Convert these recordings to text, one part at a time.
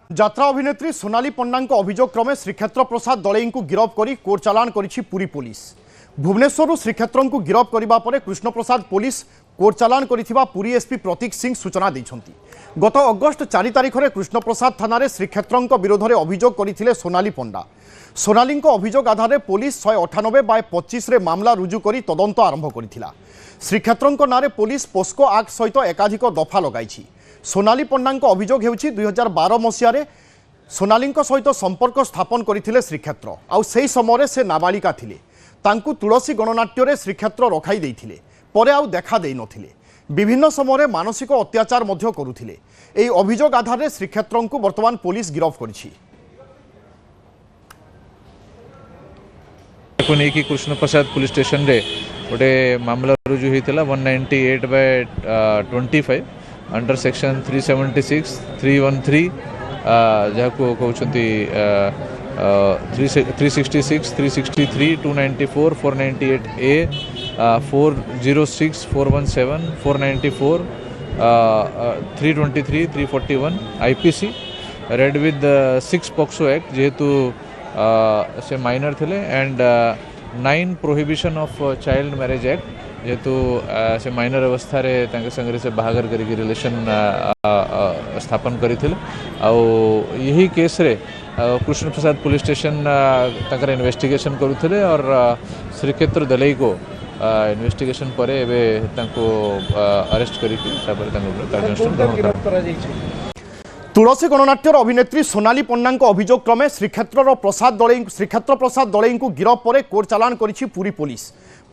যাত্রা অভিনেত্রী সোনালী পণ্ডাঙ্ক অভিযোগ ক্রমে শ্রীক্ষেত্র প্রসাদ দলেইଙ୍କୁ গিরফ করে কোর্ট চালাণ করেছি পুরী পুলিশ। ভুবনেশ্বরু শ্রীক্ষেত্রଙ୍କୁ গিরফ করা পরে কৃষ্ণপ্রসাদ পুলিশ কোর্ট চালাণ করিଥିବା পুরী এসপি প্রতীক সিং সূচনা দিয়েছেন। গত অগস্ট 4 তারিখে কৃষ্ণপ্রসাদ থানার শ্রীক্ষেত্রଙ୍କ বিরোধে অভিযোগ করে সোনালী পণ্ডা। সোনালীଙ୍କ অভিযোগ আধারে পুলিশ 198/25 মামলা রুজু করে তদন্ত আরম্ভ করেছিল। শ্রীক্ষেত্রଙ୍କ নাঁরে পুলিশ পোস্কো আক্ট সহিত একাধিক দফা লগাইছি। সোনালী পণ্ডাঙ্ক অভিযোগ ହେଉଛି 2012 মସିହାରେ সোনালীଙ୍କ সহিত সম্পর্ক স্থাপন করে শ্রীক্ষেত্র। আউ সেই সময় সে নাবালিকা ଥିଲେ। তাঙ্কু তুলসী গণনাট্যরে শ্রীক্ষেত্র রখাই ଦେଇଥିଲେ। পরে আউ দেখা দেই নথিলে। বিভিন্ন সময়ে মানসিক অত্যাচার মধ্য করুଥିଲେ। এই অভিযোগ আধারে শ্রীক্ষেত্রଙ୍କୁ বর্তমান পুলিশ গিরফ করেছি। कृष्णप्रसाद पुलिस स्टेशन रे गोटे मामला रुजु होता 198/25 अंडर सेक्शन 376 313 जहाँ कहते 366 363 294 498A 406 417 494 323 341 IPC read with 6 POCSO act जेहेतु से माइनर थे and 9 prohibition of child marriage act जेहेतु से माइनर अवस्था रे संगे से बाहागर करी रिलेशन स्थापन करते यही केस रे कृष्णप्रसाद पुलिस स्टेशन तकर इन्वेस्टिगेशन करुले और श्रीक्षेत्र दलई को इन्वेस्टिगेशन पर अरेस्ट करी कार्यानुष्ठान ग्रहण करा। तुलसी गणनाट्यर अभिनेत्री सोनाली पण्डांक अभियोग क्रमे श्रीक्षेत्र प्रसाद दलेईଙ୍କୁ गिरफ पर कोर्ट चालाण करिछि पुरी पुलिस।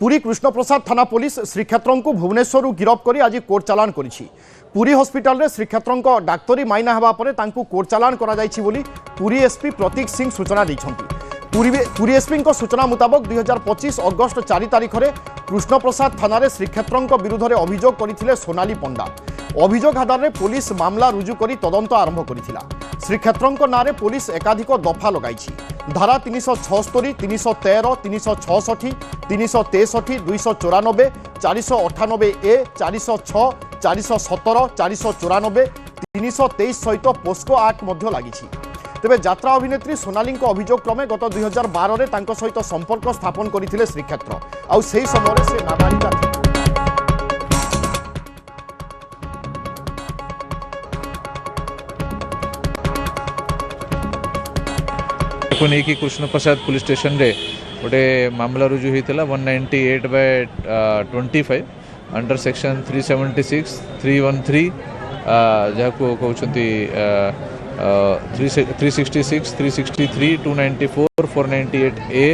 पुरी कृष्णप्रसाद थाना पुलिस श्रीक्षेत्रଙ୍କୁ भुवनेश्वरु गिरफ करी आज कोर्ट चालाण करिछि। पुरी हॉस्पिटल रे श्रीक्षेत्रଙ୍କ डाक्तरी माइना हेबा परे तांकु कोर्ट चालाण करा जाइछि बोली पुरी एसपी प्रतीक सिंह सूचना दैछन्ति। पुरी एसपी सूचना मुताबक 2025 अगस्ट 4 तारिख में कृष्णप्रसाद थाना श्रीक्षेत्रଙ୍କ विरुद्ध अभियोग करथिले सोनाली पण्डा। अभियोग आधार पुलिस मामला रुजु करी तदंत आरंभ करिथिला। श्रीक्षेत्रଙ୍କ नारे पुलिस एकाधिक दफा लगाइछि। धारा 376 313 366 363 294 498A 406 417 494 323 सहित पोस्को आक्ट मध्य लागिछि। तेबे यात्रा अभिनेत्री सोनाली अभियोग क्रमे गत 2012 रे तांको सहित संपर्क स्थापन करथिले श्रीक्षेत्र। आउ सेही समय से नाबालिका थिले। नहीं कृष्णप्रसाद पुलिस स्टेशन रे गोटे मामला रुजु होता 198/25 अंडर सेक्शन 376 313 जहाँ कहते 366 363 294 498A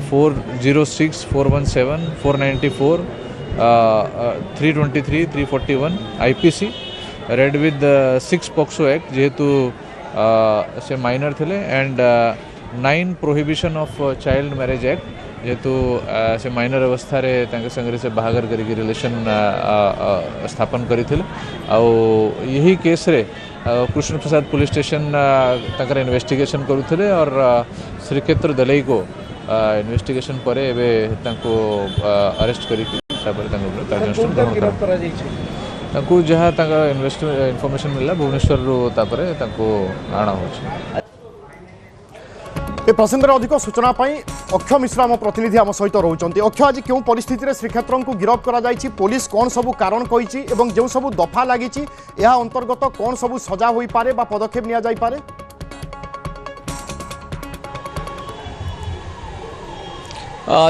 406 417 494 323 341 IPC read with 6 POCSO act जेहेतु से माइनर थे and 9 prohibition of child marriage act जेहेतु से माइनर अवस्था रे संगे से बाहागर करी रिलेशन स्थापन करते यही केस रे कृष्णप्रसाद पुलिस स्टेशन तकर इन्वेस्टिगेशन करुले और श्रीक्षेत्र दलई को इन्वेस्टिगेशन पर अरेस्ट करी कार्यानुष्ठान ग्रहण करा। जहाँ इनफॉरमेशन मिला भुवनेश्वर आना हो। प्रसंग में अधिक सूचना अक्षय मिश्रा आम प्रतिनिधि आम सहित रोचंती। अक्षय आज क्यों परिस्थिति रे श्रीक्षेत्रଙ୍କୁ गिरफ करा जाइछि पुलिस कौन सबू कारण कहिछि एवं जो सबू दफा लागिछि या अंतर्गत कौन सबू सजा होई पारे बा पदक्षेप निया जाई पारे?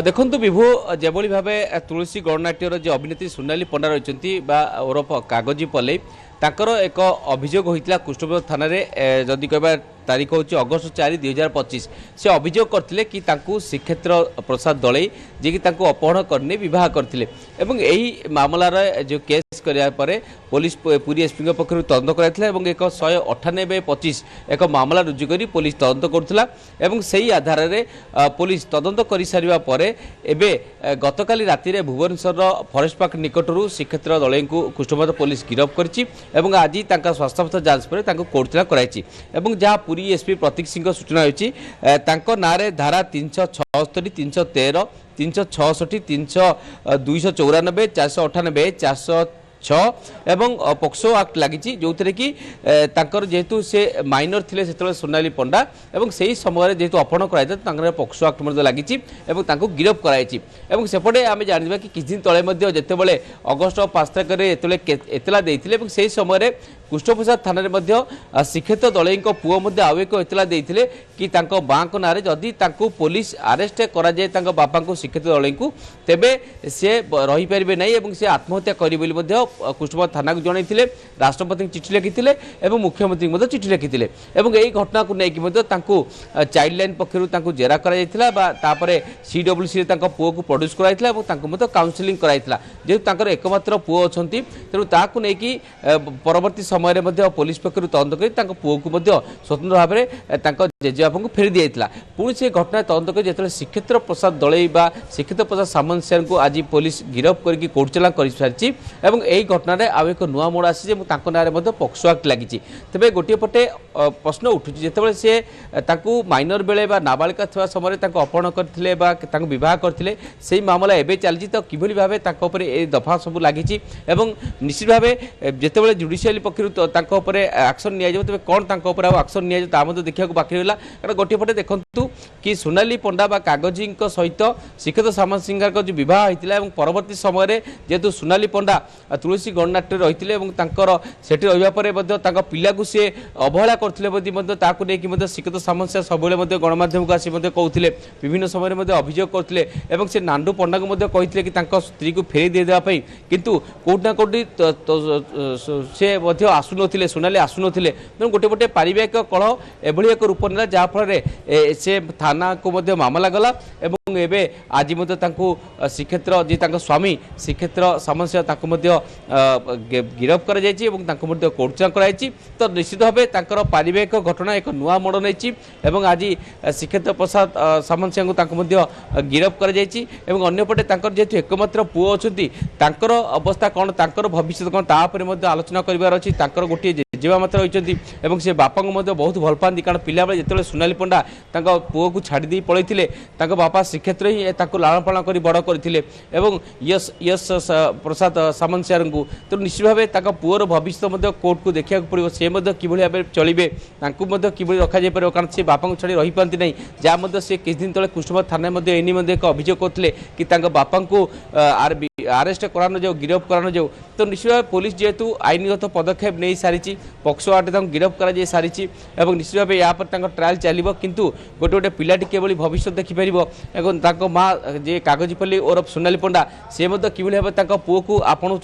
देखु विभु जेभली भाव तुलसी गणनाट्यर जो अभिनेत्री सोनाली पण्डा रही ओरफ कागजी पलई ताकर एक अभियोग होता कृष्णप्रसाद थाना जदि कह तारीख हूँ अगस्ट 4 2025 से अभियोग करते कि श्रीक्षेत्र प्रसाद दलई जी कि अपहरण करने बह करते यही मामलार जो केस करापर पुलिस पुरी एसपी पक्ष तदंत कराइଥିଲା ଏବଂ एक 198/25 एक मामला रुजु करी पुलिस तदंत करुला से आधार में पुलिस तदंत कर सारा पर एवं गतकाली राति भुवनेश्वर फरेस्ट पार्क निकटू श्रीक्षेत्र दलई को कृष्णप्रसाद पुलिस गिरफ कर आज स्वास्थ्य जांच पर कोर्ट चालाण कराई जहाँ पुरी एसपी प्रतीक सिंह सूचना होती ना धारा 376 313 366 294 498 छः एवं पोक्सो एक्ट लगी जो थे कि तांकर जेहेतु से माइनर थे से सोनाली पंडा एवं से ही समय जेहेतु अपहरण कराई पोक्सो एक्ट लगी गिरफ कराई सेपटे आम जाना कि किछ दिन तले जितेबाला अगस्ट 5 तारिख में एतला देते से समय कृष्णप्रसाद थाना श्रीक्षेत्र दलई पुओ आउ एक एतला देते कि माँ ना जदि पुलिस आरेस्ट कराए बापा को श्रीक्षेत्र दलई को तेबे सी रहीपर ना सी आत्महत्या करें कृष्णप्रसाद थाना को जनई राष्ट्रपति चिठी लिखी मुख्यमंत्री चिठी लिखी यही घटना को लेकिन चाइल्ड लाइन पक्षर जेरा कर CWC पुओ को प्रोड्यूस कराइला काउनसिलिंग कराइला जेहेतु एकमात्र पुओ अच्छा तेणु ताकू नहीं परवर्ती समय पुलिस पक्षर तदंत कर पुओ को स्वतंत्र भाव में जेजेबापा को फेरी दिया पुणी से घटना तदंत कर जो श्रीक्षेत्र प्रसाद दलई श्रीक्षेत्र प्रसाद सामंत को आज पुलिस गिरफ करके कोर्ट चलाण कर सारी यही घटन आउ एक नुआ मोड़ आसी ना पोक्सो एक्ट लगी तेज गोटे पटे प्रश्न उठू जिते सी माइनर बेले नाबालिका था समय अपहरण करते बह करते से मामला एवं चलती तो किभली भाव दफा सब लगी निश्चित भाव जिते जुडिशियल पक्षर एक्शन नि तेज कौन एक्शन नि देखा बाकी रहा कारण गोटे पटे देखु कि सोनाली पंडा कागजी सहित श्रीक्षेत्र सामंत सिंह जो बह होता है परवर्ती समय जेहेतु सोनाली पंडा तुलसी गणनाट्य रही से रहा पिला को सी अवहेला करते श्रीक्षेत्र सामंत सब गणमाध्यम को आसी कहते विभिन्न समय अभियोग करते से नांडू पंडा को कहते कि स्त्री को फेरी देदेवाई किंतु कौटना कौटी से आसुन सोनाली आसुन तेणु गोटे पटे पारिवारिक कलह एभली एक रूप ना जहाँफल से थाना को मामला गला एवं आज श्रीक्षेत्र जी स्वामी श्रीक्षेत्र सामंत गिरफ कर कोर्ट चलाण कराई तो निश्चित भाव पारिवारिक घटना एक नुआ मोड़ नहीं आज श्रीक्षेत्र प्रसाद सामंत गिरफ कर अंपटे जेहेतु एकमात्र पुओ अच्छा अवस्था कौन भविष्य कौन तापर आलोचना करार अच्छी गोटे जेजेबा मात्र रही से बापा को बहुत भल पाती कारण पिला जो सोनाली पंडा पुओ को छाड़ी पलैते बापा श्रीक्षेत्र ही लालन पालन कर बड़ करते यश यश प्रसाद सामंत सार को तो निश्चित भाव पुओर भविष्य कोर्ट को देखा पड़ो सी कि भाव चलिए कि रखा पार कारण से बापा को छाड़ी रही पाती नहीं जहाँ से किछ दिन तले कृष्णप्रसाद थाना एनी एक अभियोग करते कि बापा को आरेस्ट करानो जाओ गिरफ करानो जाओ तो निश्चित भाव पुलिस जेहेतु आईनगत पदक्षेप नहीं सारी पक्सो आटे गिरफ कर सारी निश्चित भाव या ट्रायल चलो किंतु गोटे गोटे पिलाटी केवल भविष्य देखिपर माँ जे कागजीपल्ली और सोनाली पंडा से कि भाव पुओ को आपणाऊँ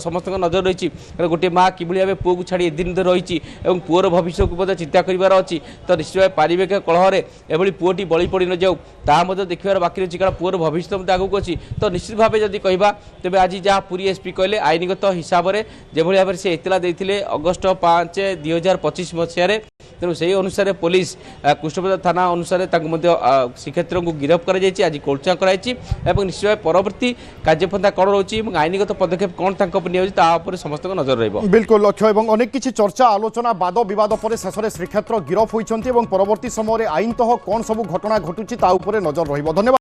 समस्त नजर रही गोटे माँ कि भाव पुओ को छाड़ी दिन रही पुओर भविष्य को चिंता करार अच्छी तो निश्चित भाव पारिवारिक कलह एभली पुओटी बलि पड़ न जाऊ ता देखिबार बाकी रही कारण पुओर भविष्य आगू अच्छी तो निश्चित भाव जब कहवा तेज आज जहाँ पुरी एसपी कहले आईनगत हिसाब से जो भाव से एतला देते अगस्ट 5 2025 मसीह तेणु से अनुसार पुलिस कृष्णप्रसाद थाना अनुसार श्रीक्षेत्र को गिरफ कर आज कोर्ट चलाण कराई निश्चित भाव परवर्ती कार्यपंथा कौन रही आईनगत पदक्षेप कौन तापर समस्त नजर रही बिल्कुल लक्ष्य और अनेक किसी चर्चा आलोचना बाद बद पर शेष में श्रीक्षेत्र गिरफ होती परवर्ती समय आईनतः कौन सब घटना घटुची नजर रही। धन्यवाद।